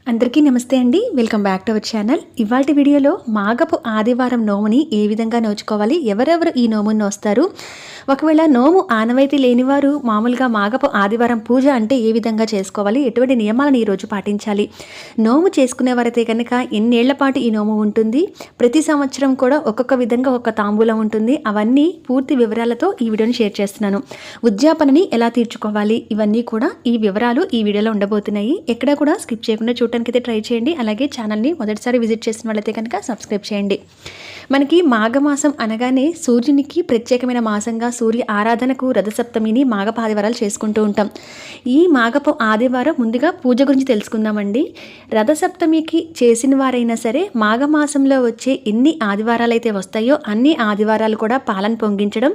అందరికీ నమస్తే అండి. Welcome back to our channel. ఇవాల్టి వీడియోలో మాఘపు ఆదివారం నోముని ఏ విధంగా నోచుకోవాలి, ఎవరెవరు ఈ నోముని నోస్తారు, ఒకవేళ నోము ఆనవాయితీ లేనివారు మామూలుగా మాఘపు ఆదివారం పూజ అంటే ఏ విధంగా చేసుకోవాలి, ఎటువంటి నియమాలను ఈరోజు పాటించాలి, నోము చేసుకునేవారైతే కనుక ఎన్నేళ్ల పాటు ఈ నోము ఉంటుంది, ప్రతి సంవత్సరం కూడా ఒక్కొక్క విధంగా ఒక తాంబూలం ఉంటుంది, అవన్నీ పూర్తి వివరాలతో ఈ వీడియోని షేర్ చేస్తున్నాను. ఉద్యాపనని ఎలా తీర్చుకోవాలి, ఇవన్నీ కూడా ఈ వివరాలు ఈ వీడియోలో ఉండబోతున్నాయి. ఎక్కడ కూడా స్కిప్ చేయకుండా చూడటానికి అయితే ట్రై చేయండి. అలాగే ఛానల్ని మొదటిసారి విజిట్ చేసిన వాళ్ళైతే కనుక సబ్స్క్రైబ్ చేయండి. మనకి మాఘమాసం అనగానే సూర్యునికి ప్రత్యేకమైన మాసంగా సూర్య ఆరాధనకు రథసప్తమిని మాఘపు ఆదివారాలు చేసుకుంటూ ఉంటాం. ఈ మాఘపు ఆదివారం ముందుగా పూజ గురించి తెలుసుకుందామండి. రథసప్తమికి చేసిన వారైనా సరే మాఘమాసంలో వచ్చే ఎన్ని ఆదివారాలు అయితే వస్తాయో అన్ని ఆదివారాలు కూడా పాలన పొంగించడం,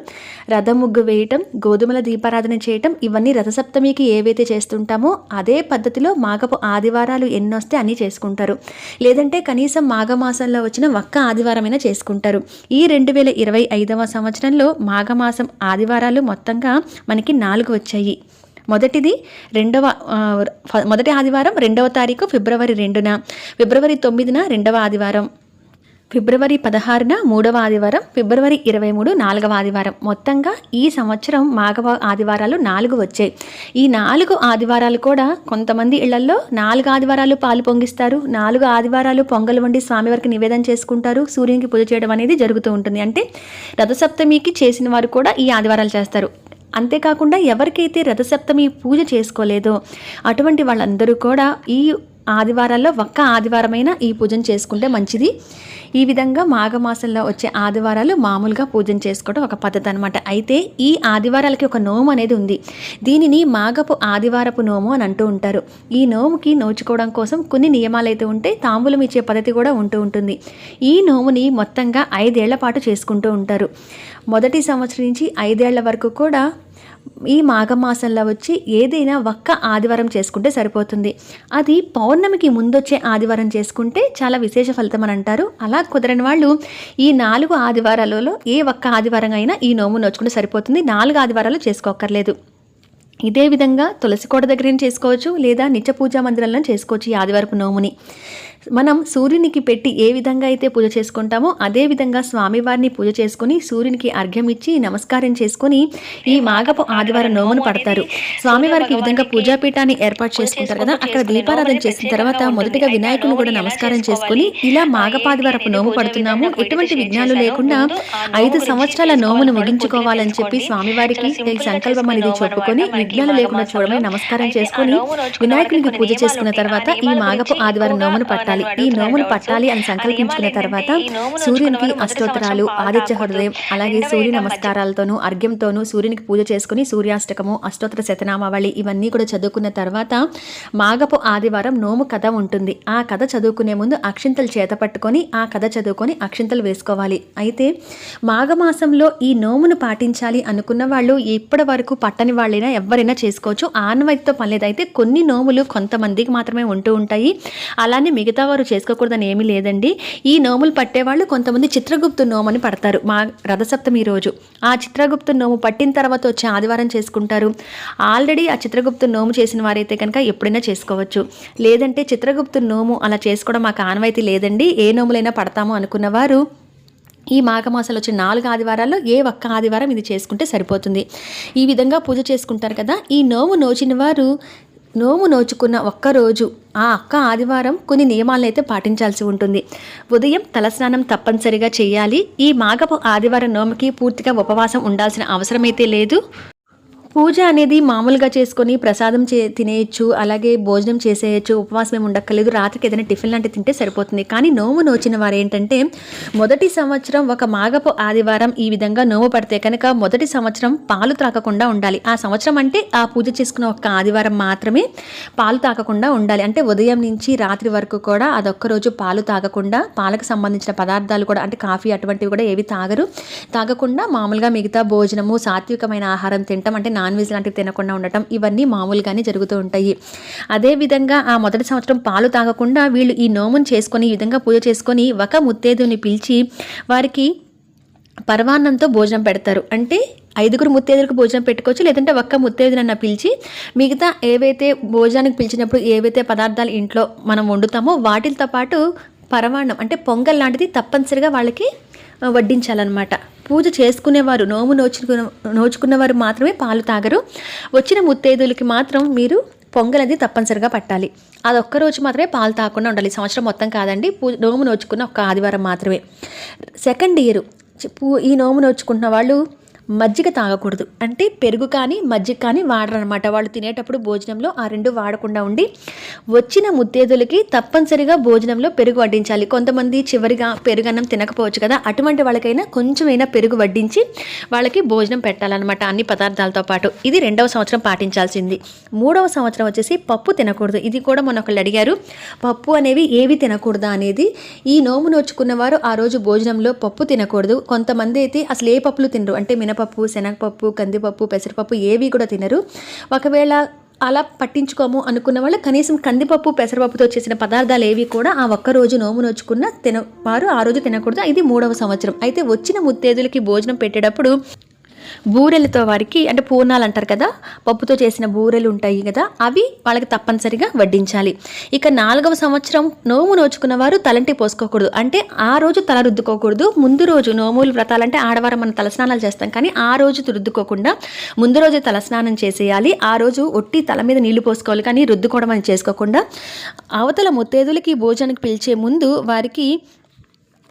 రథం ముగ్గు వేయటం, గోధుమల దీపారాధన చేయటం, ఇవన్నీ రథసప్తమికి ఏవైతే చేస్తుంటామో అదే పద్ధతిలో మాఘపు ఆదివారాలు ఎన్నొస్తే అన్నీ చేసుకుంటారు. లేదంటే కనీసం మాఘమాసంలో వచ్చిన ఒక్క ఆదివారమైనా చేసుకుంటారు. ఈ 2025వ సంవత్సరంలో మాఘమాసం ఆదివారాలు మొత్తంగా మనకి 4 వచ్చాయి. మొదటి ఆదివారం 2వ తారీఖు ఫిబ్రవరి 2న, ఫిబ్రవరి 9న 2వ ఆదివారం, ఫిబ్రవరి 16న 3వ ఆదివారం, ఫిబ్రవరి 23 4వ ఆదివారం. మొత్తంగా ఈ సంవత్సరం మాఘ ఆదివారాలు 4 వచ్చాయి. ఈ 4 ఆదివారాలు కూడా కొంతమంది ఇళ్లలో 4 ఆదివారాలు పాలు పొంగిస్తారు, 4 ఆదివారాలు పొంగల్ వండి స్వామివారికి నివేదన చేసుకుంటారు, సూర్యునికి పూజ చేయడం అనేది జరుగుతూ ఉంటుంది. అంటే రథసప్తమికి చేసిన వారు కూడా ఈ ఆదివారాలు చేస్తారు. అంతేకాకుండా ఎవరికైతే రథసప్తమి పూజ చేసుకోలేదో అటువంటి వాళ్ళందరూ కూడా ఈ ఆదివారాల్లో ఒక్క ఆదివారమైన ఈ పూజను చేసుకుంటే మంచిది. ఈ విధంగా మాఘమాసంలో వచ్చే ఆదివారాలు మామూలుగా పూజను చేసుకోవడం ఒక పద్ధతి అనమాట. అయితే ఈ ఆదివారాలకి ఒక నోము అనేది ఉంది. దీనిని మాఘపు ఆదివారపు నోము అని అంటూ ఉంటారు. ఈ నోముకి నోచుకోవడం కోసం కొన్ని నియమాలు అయితే ఉంటే తాంబూలం ఇచ్చే పద్ధతి కూడా ఉంటుంది. ఈ నోముని మొత్తంగా 5 ఏళ్ల పాటు చేసుకుంటూ ఉంటారు. మొదటి సంవత్సరం నుంచి 5 ఏళ్ల వరకు కూడా ఈ మాఘమాసంలో వచ్చి ఏదైనా ఒక్క ఆదివారం చేసుకుంటే సరిపోతుంది. అది పౌర్ణమికి ముందొచ్చే ఆదివారం చేసుకుంటే చాలా విశేష ఫలితం అని అంటారు. అలా కుదరని వాళ్ళు ఈ 4 ఆదివారాలలో ఏ ఒక్క ఆదివారం అయినా ఈ నోము నోచుకుంటే సరిపోతుంది. 4 ఆదివారాలు చేసుకోక్కర్లేదు. ఇదే విధంగా తులసి కోట దగ్గర చేసుకోవచ్చు, లేదా నిత్య పూజా మందిరంలో చేసుకోవచ్చు. ఈ ఆదివారపు నోముని మనం సూర్యునికి పెట్టి ఏ విధంగా అయితే పూజ చేసుకుంటామో అదే విధంగా స్వామివారిని పూజ చేసుకుని సూర్యునికి అర్ఘ్యం ఇచ్చి నమస్కారం చేసుకుని ఈ మాఘపు ఆదివారం నోమును పడతారు. స్వామివారికి ఈ విధంగా పూజాపీఠాన్ని ఏర్పాటు చేసుకుంటారు కదా, అక్కడ దీపారాధన చేసిన తర్వాత మొదటిగా వినాయకుని కూడా నమస్కారం చేసుకుని ఇలా మాఘపాదివారపు నోము పడుతున్నాము, ఎటువంటి విఘ్నాలు లేకుండా 5 సంవత్సరాల నోమును ముగించుకోవాలని చెప్పి స్వామివారికి సంకల్పం అనేది చెప్పుకొని విఘ్నాలు లేకుండా చూడమని నమస్కారం చేసుకుని వినాయకునికి పూజ చేసుకున్న తర్వాత ఈ మాఘపు ఆదివారం నోమును పట్టాలి. ఈ నోమును పట్టాలి అని సంకల్పించుకున్న తర్వాత సూర్యునికి అష్టోత్తరాలు, ఆదిత్య హృదయం, అలాగే సూర్య నమస్కారాలతోనూ అర్ఘ్యంతోనూ సూర్యునికి పూజ చేసుకుని సూర్యాష్టకము, అష్టోత్తర శతనామావళి ఇవన్నీ కూడా చదువుకున్న తర్వాత మాఘపు ఆదివారం నోము కథ ఉంటుంది. ఆ కథ చదువుకునే ముందు అక్షింతలు చేత పట్టుకొని ఆ కథ చదువుకొని అక్షింతలు వేసుకోవాలి. అయితే మాఘమాసంలో ఈ నోమును పాటించాలి అనుకున్న వాళ్ళు ఇప్పటి వరకు పట్టని వాళ్ళైనా ఎవరైనా చేసుకోవచ్చు. ఆనవాయితీతో పని లేదు. అయితే కొన్ని నోములు కొంతమందికి మాత్రమే ఉంటూ ఉంటాయి. అలానే మిగతా వారు చేసుకోకూడదని ఏమీ లేదండి. ఈ నోములు పట్టేవాళ్ళు కొంతమంది చిత్రగుప్తు నోమని పడతారు మా రథసప్తమి రోజు. ఆ చిత్రగుప్తు నోము పట్టిన తర్వాత వచ్చే ఆదివారం చేసుకుంటారు. ఆల్రెడీ ఆ చిత్రగుప్తు నోము చేసిన వారైతే కనుక ఎప్పుడైనా చేసుకోవచ్చు. లేదంటే చిత్రగుప్తు నోము అలా చేసుకోవడం మాకు ఆనవాయితీ లేదండి, ఏ నోములైనా పడతాము అనుకున్నవారు ఈ మాఘమాసాలు వచ్చే 4 ఆదివారాల్లో ఏ ఒక్క ఆదివారం ఇది చేసుకుంటే సరిపోతుంది. ఈ విధంగా పూజ చేసుకుంటారు కదా. ఈ నోము నోచిన వారు నోము నోచుకున్న ఒక్కరోజు ఆ ఆదివారం కొన్ని నియమాలను అయితే పాటించాల్సి ఉంటుంది. ఉదయం తలస్నానం తప్పనిసరిగా చేయాలి. ఈ మాఘపు ఆదివారం నోముకి పూర్తిగా ఉపవాసం ఉండాల్సిన అవసరం అయితే లేదు. పూజ అనేది మామూలుగా చేసుకొని ప్రసాదం తినేయచ్చు, అలాగే భోజనం చేసేయచ్చు, ఉపవాసం ఏమి ఉండక్కర్లేదు. రాత్రికి ఏదైనా టిఫిన్ లాంటివి తింటే సరిపోతుంది. కానీ నోము నోచిన వారు ఏంటంటే మొదటి సంవత్సరం ఒక మాఘపు ఆదివారం ఈ విధంగా నోము పడితే కనుక మొదటి సంవత్సరం పాలు తాగకుండా ఉండాలి. ఆ సంవత్సరం అంటే ఆ పూజ చేసుకున్న ఒక్క ఆదివారం మాత్రమే పాలు తాగకుండా ఉండాలి. అంటే ఉదయం నుంచి రాత్రి వరకు కూడా అదొక్క రోజు పాలు తాగకుండా, పాలకు సంబంధించిన పదార్థాలు కూడా అంటే కాఫీ అటువంటివి కూడా ఏవి తాగకుండా మామూలుగా మిగతా భోజనము, సాత్వికమైన ఆహారం తినటం, అంటే నాన్ వెజ్ లాంటివి తినకుండా ఉండటం, ఇవన్నీ మామూలుగానే జరుగుతూ ఉంటాయి. అదేవిధంగా ఆ మొదటి సంవత్సరం పాలు తాగకుండా వీళ్ళు ఈ నోమును చేసుకొని ఈ విధంగా పూజ చేసుకొని ఒక ముత్తేదుని పిలిచి వారికి పరమాన్నంతో భోజనం పెడతారు. అంటే 5గురు ముత్తైదులకు భోజనం పెట్టుకోవచ్చు, లేదంటే ఒక్క ముత్తైదునన్నా పిలిచి మిగతా ఏవైతే భోజనానికి పిలిచినప్పుడు ఏవైతే పదార్థాలు ఇంట్లో మనం వండుతామో వాటితో పాటు పరమాన్నం అంటే పొంగల్ లాంటిది తప్పనిసరిగా వాళ్ళకి వడ్డించాలన్నమాట. పూజ చేసుకునేవారు, నోము నోచుకున్నవారు మాత్రమే పాలు తాగరు. వచ్చిన ముత్తైదులకి మాత్రం మీరు పొంగల్ అనేది తప్పనిసరిగా పట్టాలి. అది ఒక్కరోజు మాత్రమే పాలు తాగకుండా ఉండాలి, సంవత్సరం మొత్తం కాదండి. నోము నోచుకున్న ఒక్క ఆదివారం మాత్రమే. సెకండ్ ఇయర్ ఈ నోము నోచుకుంటున్న వాళ్ళు మజ్జిగ తాగకూడదు. అంటే పెరుగు కానీ మజ్జిగ కానీ వాడరనమాట. వాళ్ళు తినేటప్పుడు భోజనంలో ఆ రెండు వాడకుండా ఉండి వచ్చిన ముత్తేదులకి తప్పనిసరిగా భోజనంలో పెరుగు వడ్డించాలి. కొంతమంది చివరిగా పెరుగన్నం తినకపోవచ్చు కదా, అటువంటి వాళ్ళకైనా కొంచెమైనా పెరుగు వడ్డించి వాళ్ళకి భోజనం పెట్టాలన్నమాట అన్ని పదార్థాలతో పాటు. ఇది 2వ సంవత్సరం పాటించాల్సింది. 3వ సంవత్సరం వచ్చేసి పప్పు తినకూడదు. ఇది కూడా మొన్న ఒకళ్ళు అడిగారు, పప్పు అనేవి ఏవి తినకూడదా అనేది. ఈ నోము నోచుకున్న వారు ఆ రోజు భోజనంలో పప్పు తినకూడదు. కొంతమంది అయితే అసలు ఏ పప్పులు తినరు, అంటే మినపప్పు, శనగపప్పు, కందిపప్పు, పెసరపప్పు ఏవి కూడా తినరు. ఒకవేళ అలా పట్టించుకోము అనుకున్న వాళ్ళు కనీసం కందిపప్పు, పెసరపప్పుతో చేసిన పదార్థాలు ఏవి కూడా ఆ ఒక్కరోజు నోము నోచుకున్న వారు ఆ రోజు తినకూడదు. ఇది 3వ సంవత్సరం. అయితే వచ్చిన ముత్తేదులకి భోజనం పెట్టేటప్పుడు బూరెలతో వారికి, అంటే పూర్ణాలు అంటారు కదా, పప్పుతో చేసిన బూరెలు ఉంటాయి కదా, అవి వాళ్ళకి తప్పనిసరిగా వడ్డించాలి. ఇక 4వ సంవత్సరం నోము నోచుకున్న వారు తలంటి పోసుకోకూడదు. అంటే ఆ రోజు తల రుద్దుకోకూడదు. ముందు రోజు నోములు వ్రతాలంటే ఆడవారం మనం తలస్నానాలు చేస్తాం, కానీ ఆ రోజు రుద్దుకోకుండా ముందు రోజే తలస్నానం చేసేయాలి. ఆ రోజు ఒట్టి తల మీద నీళ్లు పోసుకోవాలి, కానీ రుద్దుకోవడం అని చేసుకోకుండా అవతల ముత్తేదులకి భోజనానికి పిలిచే ముందు వారికి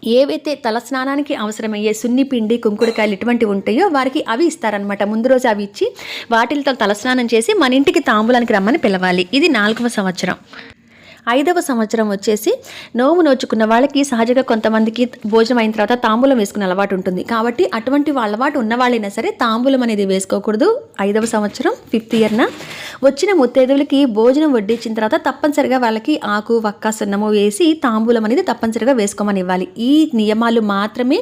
ఏవైతే తలస్నానానికి అవసరమయ్యే సున్నిపిండి, కుంకుడుకాయలు ఇటువంటివి ఉంటాయో వారికి అవి ఇస్తారనమాట. ముందు రోజు అవి ఇచ్చి వాటితో తలస్నానం చేసి మన ఇంటికి తాంబూలానికి రమ్మని పిలవాలి. ఇది 4వ సంవత్సరం. 5వ సంవత్సరం వచ్చేసి నోము నోచుకున్న వాళ్ళకి సహజంగా కొంతమందికి భోజనం అయిన తర్వాత తాంబూలం వేసుకునే అలవాటు ఉంటుంది. కాబట్టి అటువంటి అలవాటు ఉన్న వాళ్ళైనా సరే తాంబూలం అనేది వేసుకోకూడదు. 5వ సంవత్సరం 5th ఇయర్న వచ్చిన ముత్తైదువులకి భోజనం వడ్డించిన తర్వాత తప్పనిసరిగా వాళ్ళకి ఆకు, వక్క, సున్నము వేసి తాంబూలం అనేది తప్పనిసరిగా వేసుకోమని ఇవ్వాలి. ఈ నియమాలు మాత్రమే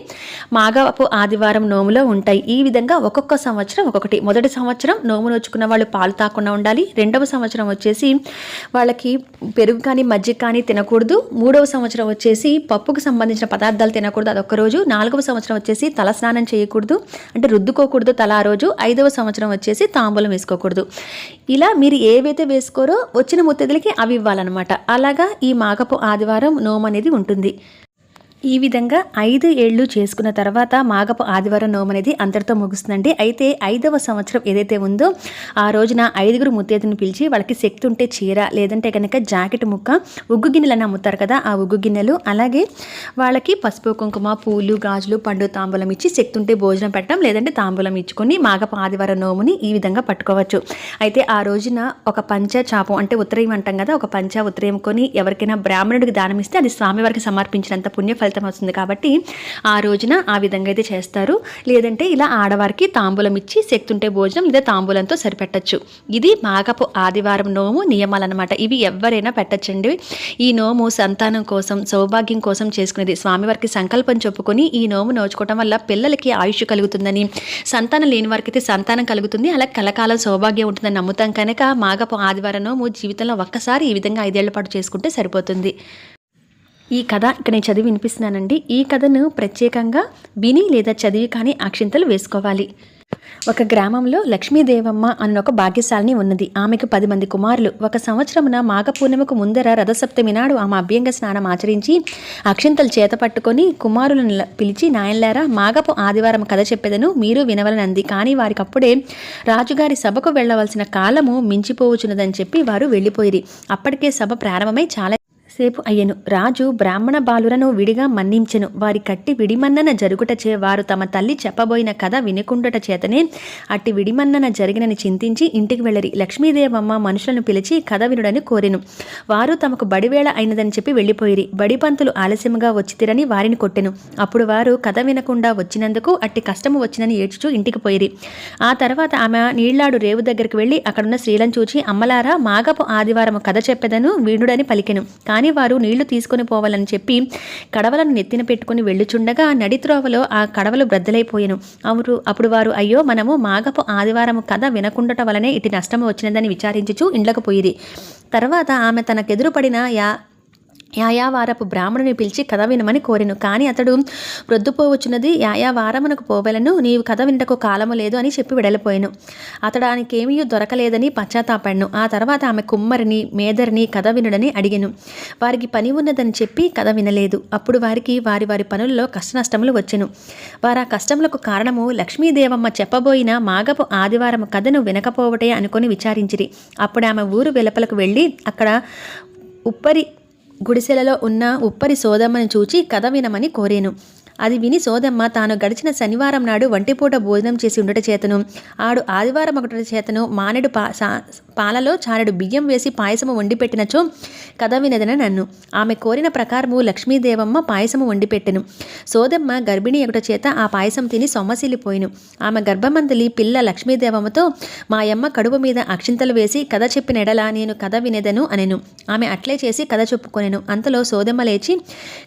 మాఘపు ఆదివారం నోములో ఉంటాయి. ఈ విధంగా ఒక్కొక్క సంవత్సరం ఒక్కొక్కటి. మొదటి సంవత్సరం నోము నోచుకున్న వాళ్ళు పాలు తాకుండా ఉండాలి. 2వ సంవత్సరం వచ్చేసి వాళ్ళకి పెరుగు కానీ మజ్జిగ కానీ తినకూడదు. 3వ సంవత్సరం వచ్చేసి పప్పుకు సంబంధించిన పదార్థాలు తినకూడదు, అదొక్క రోజు. 4వ సంవత్సరం వచ్చేసి తలస్నానం చేయకూడదు, అంటే రుద్దుకోకూడదు తల ఆ రోజు. 5వ సంవత్సరం వచ్చేసి తాంబూలం వేసుకోకూడదు. ఇలా మీరు ఏవైతే వేసుకోరో వచ్చిన ముత్తైదులకి అవి ఇవ్వాలన్నమాట. అలాగా ఈ మాఘపు ఆదివారం నోము అనేది ఉంటుంది. ఈ విధంగా 5 ఏళ్ళు చేసుకున్న తర్వాత మాఘపు ఆదివారం నోము అనేది అంతటితో ముగుస్తుందండి. అయితే 5వ సంవత్సరం ఏదైతే ఉందో ఆ రోజున 5గురు ముత్తైదుని పిలిచి వాళ్ళకి శక్తి ఉంటే చీర, లేదంటే కనుక జాకెట్ ముక్క, ఉగ్గు గిన్నెలని అమ్ముతారు కదా, ఆ ఉగ్గు గిన్నెలు, అలాగే వాళ్ళకి పసుపు, కుంకుమ, పూలు, గాజులు, పండు, తాంబూలం ఇచ్చి శక్తి ఉంటే భోజనం పెట్టడం, లేదంటే తాంబూలం ఇచ్చుకొని మాఘపు ఆదివారం నోముని ఈ విధంగా పట్టుకోవచ్చు. అయితే ఆ రోజున ఒక పంచ చాపం, అంటే ఉత్తరయం అంటాం కదా, ఒక పంచ ఉత్తరయం కొని ఎవరికైనా బ్రాహ్మణుడికి దానం ఇస్తే అది స్వామివారికి సమర్పించినంత పుణ్య ఫలితం వస్తుంది. కాబట్టి ఆ రోజున ఆ విధంగా అయితే చేస్తారు. లేదంటే ఇలా ఆడవారికి తాంబూలం ఇచ్చి శక్తి ఉంటే భోజనం, లేదా తాంబూలంతో సరిపెట్టచ్చు. ఇది మాఘపు ఆదివారం నోము నియమాలన్నమాట. ఇవి ఎవరైనా పెట్టచ్చండి. ఈ నోము సంతానం కోసం, సౌభాగ్యం కోసం చేసుకునేది. స్వామివారికి సంకల్పం చెప్పుకొని ఈ నోము నోచుకోవడం వల్ల పిల్లలకి ఆయుష్ కలుగుతుందని, సంతానం లేని వారికి అయితే సంతానం కలుగుతుంది, అలా కలకాలం సౌభాగ్యం ఉంటుందని నమ్ముతాం. కనుక మాఘపు ఆదివారం నోము జీవితంలో ఒక్కసారి ఈ విధంగా 5 ఏళ్ల పాటు చేసుకుంటే సరిపోతుంది. ఈ కథ ఇక్కడ నేను చదివి వినిపిస్తున్నానండి. ఈ కథను ప్రత్యేకంగా విని లేదా చదివి కానీ అక్షింతలు వేసుకోవాలి. ఒక గ్రామంలో లక్ష్మీదేవమ్మ అన్న ఒక భాగ్యశాలిని ఉన్నది. ఆమెకు 10 మంది కుమారులు. ఒక సంవత్సరమున మాఘపూర్ణిమకు ముందర రథసప్తమి నాడు ఆమె అభ్యంగ స్నానం ఆచరించి అక్షింతలు చేత పట్టుకొని కుమారులను పిలిచి, నాయనలారా, మాఘపు ఆదివారం కథ చెప్పేదను, మీరు వినవలనంది. కానీ వారికప్పుడే రాజుగారి సభకు వెళ్లవలసిన కాలము మించిపోవచ్చున్నదని చెప్పి వారు వెళ్ళిపోయిరి. అప్పటికే సభ ప్రారంభమై చాలా సేపు అయ్యెను. రాజు బ్రాహ్మణ బాలురను విడిగా మన్నించెను. వారి కట్టి విడిమన్నన జరుగుటచే వారు తమ తల్లి చెప్పబోయిన కథ వినుకుండుట చేతనే అట్టి విడిమన్నన జరిగినని చింతించి ఇంటికి వెళ్ళరి. లక్ష్మీదేవమ్మ మనుషులను పిలిచి కథ వినుడని కోరెను. వారు తమకు బడివేళ అయినదని చెప్పి వెళ్ళిపోయిరి. బడి పంతులు ఆలస్యముగా వచ్చితిరని వారిని కొట్టెను. అప్పుడు వారు కథ వినకుండా వచ్చినందుకు అట్టి కష్టము వచ్చినని ఏడ్చుచూ ఇంటికి పోయిరి. ఆ తర్వాత ఆమె నీళ్లాడు రేవు దగ్గరికి వెళ్ళి అక్కడున్న స్త్రీలను చూచి, అమ్మలారా, మాఘపు ఆదివారం కథ చెప్పెదను, వినుడని పలికెను. కానీ వారు నీళ్లు తీసుకొని పోవాలని చెప్పి కడవలను నెత్తిన పెట్టుకుని వెళ్ళుచుండగా నడిత్రోవలో ఆ కడవలు బ్రద్దలైపోయెను. అప్పుడు వారు, అయ్యో, మనము మాఘపు ఆదివారం కథ వినకుండట వలనే ఇటు నష్టము వచ్చినదని విచారించుచు ఇండ్లకు పోయిరి. తర్వాత ఆమె తనకెదురుపడిన యాయావారపు బ్రాహ్మణుని పిలిచి కథ వినమని కోరెను. కానీ అతడు ప్రొద్దుపోవచ్చున్నది, యాయావారమునకు పోవెలను, నీవు కథ వినటకు కాలము లేదు అని చెప్పి వెడలిపోయాను. అతడానికేమీ దొరకలేదని పశ్చాత్తాపడ్ను. ఆ తర్వాత ఆమె కుమ్మరిని మేదరిని కథ వినుడని అడిగెను. వారికి పని ఉన్నదని చెప్పి కథ వినలేదు. అప్పుడు వారికి వారి వారి పనుల్లో కష్టనష్టములు వచ్చెను. వారు ఆ కష్టములకు కారణము లక్ష్మీదేవమ్మ చెప్పబోయిన మాగపు ఆదివారము కథను వినకపోవటే అనుకొని విచారించిరి. అప్పుడు ఆమె ఊరు వెలుపలకు వెళ్ళి అక్కడ ఉప్పరి గుడిసెలలో ఉన్న ఉప్పరి సోదమ్మని చూచి కథ వినమని కోరేను. అది విని సోదమ్మ తాను గడిచిన శనివారం నాడు వంటిపూట భోజనం చేసి ఉండట చేతను, ఆడు ఆదివారం ఒకటి చేతను మానెడు పాలలో చారెడు బియ్యం వేసి పాయసము వండిపెట్టినచో కథ వినదన నన్ను. ఆమె కోరిన ప్రకారము లక్ష్మీదేవమ్మ పాయసము వండిపెట్టెను. సోదమ్మ గర్భిణి ఒకట చేత ఆ పాయసం తిని సొమ్మసిల్లిపోయిను. ఆమె గర్భమంతలి పిల్ల లక్ష్మీదేవమ్మతో మాయమ్మ కడుపు మీద అక్షింతలు వేసి కథ చెప్పిన ఎడల నేను కథ వినేదను అనెను. ఆమె అట్లే చేసి కథ చెప్పుకొనెను. అంతలో సోదమ్మ లేచి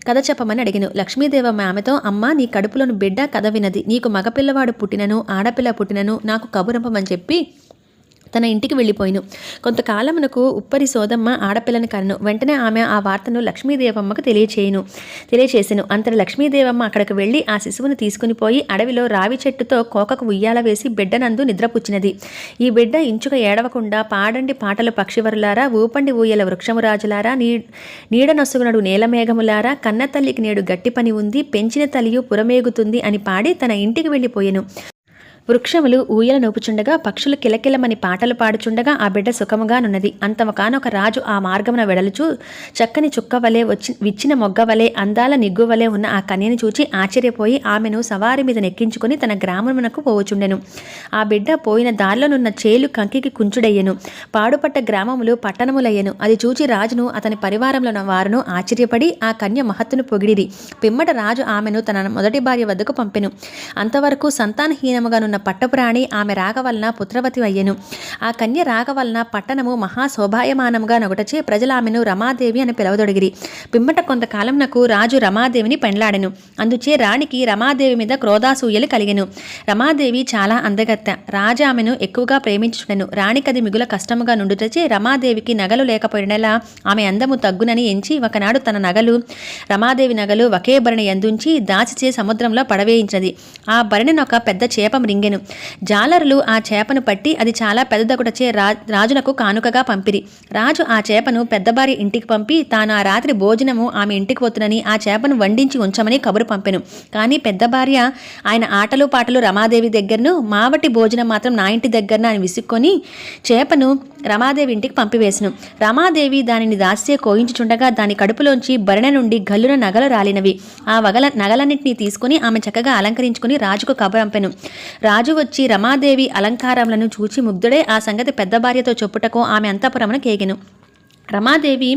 కథ చెప్పమని అడిగెను. లక్ష్మీదేవమ్మ ఆమెతో, అమ్మ, నీ కడుపులోని బిడ్డ కథ వినది. నీకు మగపిల్లవాడు పుట్టినను ఆడపిల్ల పుట్టినను నాకు కబురంపమని చెప్పి తన ఇంటికి వెళ్ళిపోయిను. కొంతకాలమునకు ఉప్పరి సోదమ్మ ఆడపిల్లని కనెను. వెంటనే ఆమె ఆ వార్తను లక్ష్మీదేవమ్మకు తెలియచేసెను. అంతటి లక్ష్మీదేవమ్మ అక్కడికి వెళ్ళి ఆ శిశువును తీసుకుని పోయి అడవిలో రావి చెట్టుతో కోకకు ఉయ్యాల వేసి బిడ్డనందు నిద్రపుచ్చినది. ఈ బిడ్డ ఇంచుక ఏడవకుండా పాడండి పాటలు పక్షివరులారా, ఊపండి ఊయల వృక్షమురాజులారా, నీడనొసుగునడు నేలమేఘములారా, కన్న తల్లికి నేడు గట్టి పని ఉంది, పెంచిన తల్లియు పురమేగుతుంది అని పాడి తన ఇంటికి వెళ్ళిపోయెను. వృక్షములు ఊయల నూపుచుండగా, పక్షులు కిలకిలమని పాటలు పాడుచుండగా ఆ బిడ్డ సుఖముగానున్నది. అంతవకానొక రాజు ఆ మార్గమున వెడలుచు చక్కని చుక్కవలే విచ్చిన మొగ్గవలే అందాల నిగ్గువలే ఉన్న ఆ కన్యను చూచి ఆశ్చర్యపోయి ఆమెను సవారి మీద నెక్కించుకుని తన గ్రామమునకు పోవచుండెను. ఆ బిడ్డ పోయిన దారిలోనున్న చేలు కంకికి కుంచుడయ్యెను. పాడుపట్ట గ్రామములు పట్టణములయ్యెను. అది చూచి రాజును అతని పరివారంలో వారును ఆశ్చర్యపడి ఆ కన్య మహత్తును పొగిడిరి. పిమ్మట రాజు ఆమెను తన మొదటి భార్య వద్దకు పంపెను. అంతవరకు సంతానహీనముగానున్న పట్టపురాణి ఆమె రాగవలన పుత్రవతి అయ్యెను. ఆ కన్య రాగవలన పట్టణము మహాశోభాయమానముగా నొగటచే ప్రజలు ఆమెను రమాదేవి అని పిలవదొడిగిరి. పిమ్మట కొంతకాలంనకు రాజు రమాదేవిని పెండ్లాడెను. అందుచే రాణికి రమాదేవి మీద క్రోధాసూయలు కలిగెను. రమాదేవి చాలా అందగత్త. రాజు ఆమెను ఎక్కువగా ప్రేమించుండెను. రాణికది మిగుల కష్టముగా నుండుటచే రమాదేవికి నగలు లేకపోయినలా ఆమె అందము తగ్గునని ఎంచి ఒకనాడు తన నగలు రమాదేవి నగలు ఒకే భరణి యందుంచి దాచిచే సముద్రంలో పడవేయించినది. ఆ భరణినొక పెద్ద చేప మృంగెను. జాలరులు ఆ చేపను పట్టి అది చాలా పెద్దదొకటచే రాజునకు కానుకగా పంపిరి. రాజు ఆ చేపను పెద్ద భార్య ఇంటికి పంపి తాను ఆ రాత్రి భోజనము ఆమె ఇంటికి వస్తునని ఆ చేపను వండించి ఉంచమని కబురు పంపెను. కానీ పెద్ద భార్య ఆయన ఆటలు పాటలు రమాదేవి దగ్గరను, మావటి భోజనం మాత్రం నా ఇంటి దగ్గరన అని విసుక్కొని చేపను రమాదేవి ఇంటికి పంపివేసెను. రమాదేవి దానిని దాస్యే కోయించుచుండగా దాని కడుపులోంచి భరణె నుండి గల్లున నగలు రాలినవి. ఆ నగలన్నింటినీ తీసుకుని ఆమె చక్కగా అలంకరించుకుని రాజుకు కబురంపెను. రాజు వచ్చి రమాదేవి అలంకారములను చూచి ముగ్ధుడే ఆ సంగతి పెద్ద భార్యతో చెప్పుటకు ఆమె అంతఃపురమున కేగెను. రమాదేవి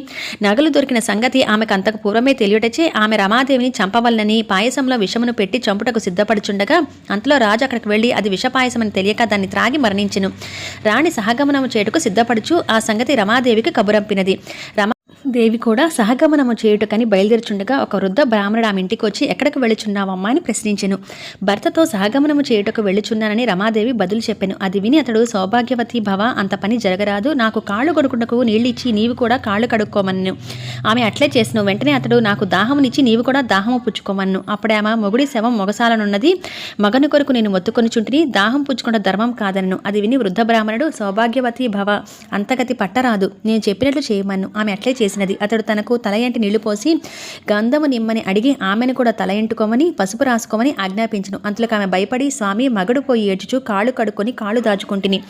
నగలు దొరికిన సంగతి ఆమెకు అంతకు పూర్వమే తెలియటచే ఆమె రమాదేవిని చంపవలనని పాయసంలో విషమును పెట్టి చంపుటకు సిద్ధపడుచుండగా అంతలో రాజు అక్కడికి వెళ్ళి అది విషపాయసమని తెలియక దాన్ని త్రాగి మరణించెను. రాణి సహగమనము చేయుటకు సిద్ధపడుచు ఆ సంగతి రమాదేవికి కబురంపినది. దేవి కూడా సహగమనము చేయుటకని బయలుదేరుచుండగా ఒక వృద్ధ బ్రాహ్మణుడు ఆమె ఇంటికి వచ్చి ఎక్కడికి వెళ్ళుచున్నావమ్మా అని ప్రశ్నించెను. భర్తతో సహగమనము చేయుటకు వెళ్ళుచున్నానని రమాదేవి బదులు చెప్పెను. అది విని అతడు, సౌభాగ్యవతి భవ, అంత పని జరగరాదు, నాకు కాళ్ళు కడుకుటకు నీళ్ళు ఇచ్చి నీవు కూడా కాళ్ళు కడుక్కోమన్ను. ఆమె అట్లే చేసెను. వెంటనే అతడు, నాకు దాహమునిచ్చి నీవు కూడా దాహము పుచ్చుకోమన్ను. అప్పుడే ఆమె మొగుడి శవం మొగసాలనున్నది, మగను కొరకు నేను మొత్తుకొనిచుంటిని, దాహం పుచ్చుకుంట ధర్మం కాదనను. అది విని వృద్ధ బ్రాహ్మణుడు, సౌభాగ్యవతి భవ, అంతగతి పట్టరాదు, నేను చెప్పినట్లు చేయమన్ను. ఆమె అట్లే చేసినది. అతడు తనకు తల ఎంటి నీళ్లు పోసి గంధము నిమ్మని అడిగి ఆమెను కూడా తల ఎంటుకోమని పసుపు రాసుకోమని ఆజ్ఞాపించను. అంతలోకి ఆమె భయపడి, స్వామి, మగడు పోయి ఏడ్చుచు కాళ్ళు కడుక్కొని కాళ్ళు దాచుకుంటుని,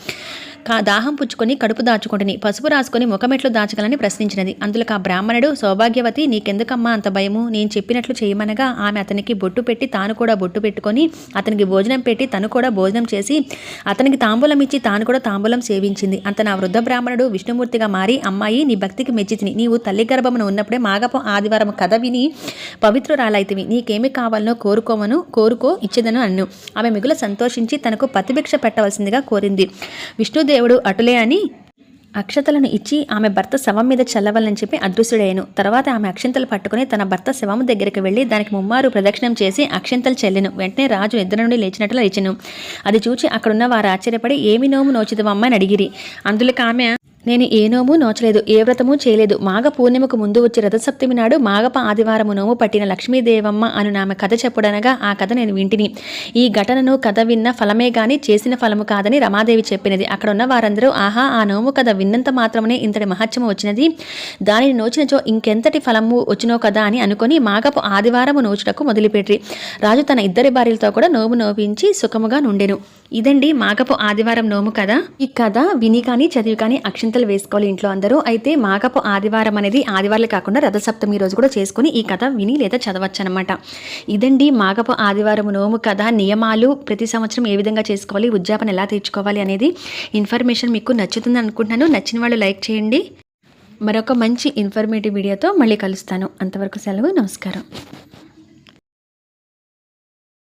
దాహం పుచ్చుకొని కడుపు దాచుకుంటుని, పసుపు రాసుకొని ముఖమెట్లు దాచగలని ప్రశ్నించినది. అందులోకి ఆ బ్రాహ్మణుడు, సౌభాగ్యవతి, నీకెందుకమ్మా అంత భయము, నేను చెప్పినట్లు చేయమనగా ఆమె అతనికి బొట్టు పెట్టి తాను కూడా బొట్టు పెట్టుకొని అతనికి భోజనం పెట్టి తను కూడా భోజనం చేసి అతనికి తాంబూలం ఇచ్చి తాను కూడా తాంబూలం సేవించింది. అంత నా వృద్ధ బ్రాహ్మణుడు విష్ణుమూర్తిగా మారి, అమ్మాయి, నీ భక్తికి మెచ్చితిని, నీవు తల్లి గర్భమును ఉన్నప్పుడే మాగపు ఆదివారం కథ విని పవిత్రురాలైతివి, నీకేమి కావాలనో కోరుకో ఇచ్చేదను అన్ను. ఆమె మిగుల సంతోషించి తనకు పతిభిక్ష పెట్టవలసిందిగా కోరింది. విష్ణుదేవుడు అటులే అని అక్షతలను ఇచ్చి ఆమె భర్త శవం మీద చల్లవలని చెప్పి అదృశ్యుడయ్యను. తర్వాత ఆమె అక్షింతలు పట్టుకుని తన భర్త శవం దగ్గరికి వెళ్ళి దానికి ముమ్మారు ప్రదక్షిణం చేసి అక్షింతలు చెల్లెను. వెంటనే రాజు నిద్ర నుండి లేచినట్లు లేచెను. అది చూచి అక్కడున్న వారు ఆశ్చర్యపడి, ఏమి నోము నోచిదవమ్మ అని అడిగిరి. అందులోకి ఆమె, నేను ఏ నోము నోచలేదు, ఏ వ్రతము చేయలేదు. మాఘ పూర్ణిమకు ముందు వచ్చి రథసప్తమి నాడు మాఘప ఆదివారము నోము పట్టిన లక్ష్మీదేవమ్మ అను నామె కథ చెప్పుడనగా ఆ కథ నేను వింటిని. ఈ ఘటనను కథ విన్న ఫలమే గాని చేసిన ఫలము కాదని రమాదేవి చెప్పినది. అక్కడ ఉన్న వారందరూ ఆహా, ఆ నోము కథ విన్నంత మాత్రమే ఇంతటి మహత్యము వచ్చినది, దానిని నోచినచో ఇంకెంతటి ఫలము వచ్చినో కదా అని అనుకొని మాఘపు ఆదివారము నోచుటకు మొదలుపెట్టి రాజు తన ఇద్దరి భార్యలతో కూడా నోము నోపించి సుఖముగా నుండెను. ఇదండి మాఘపు ఆదివారం నోము కథ. ఈ కథ విని కానీ చదివి కానీ అక్షింతలు వేసుకోవాలి ఇంట్లో అందరూ. అయితే మాఘపు ఆదివారం అనేది ఆదివారాలు కాకుండా రథసప్తమి రోజు కూడా చేసుకుని ఈ కథ విని లేదా చదవచ్చు అనమాట. ఇదండి మాఘపు ఆదివారం నోము కథ. నియమాలు, ప్రతి సంవత్సరం ఏ విధంగా చేసుకోవాలి, ఉద్యాపన ఎలా తీర్చుకోవాలి అనేది ఇన్ఫర్మేషన్ మీకు నచ్చుతుంది అనుకుంటున్నాను. నచ్చిన వాళ్ళు లైక్ చేయండి. మరొక మంచి ఇన్ఫర్మేటివ్ వీడియోతో మళ్ళీ కలుస్తాను. అంతవరకు సెలవు. నమస్కారం.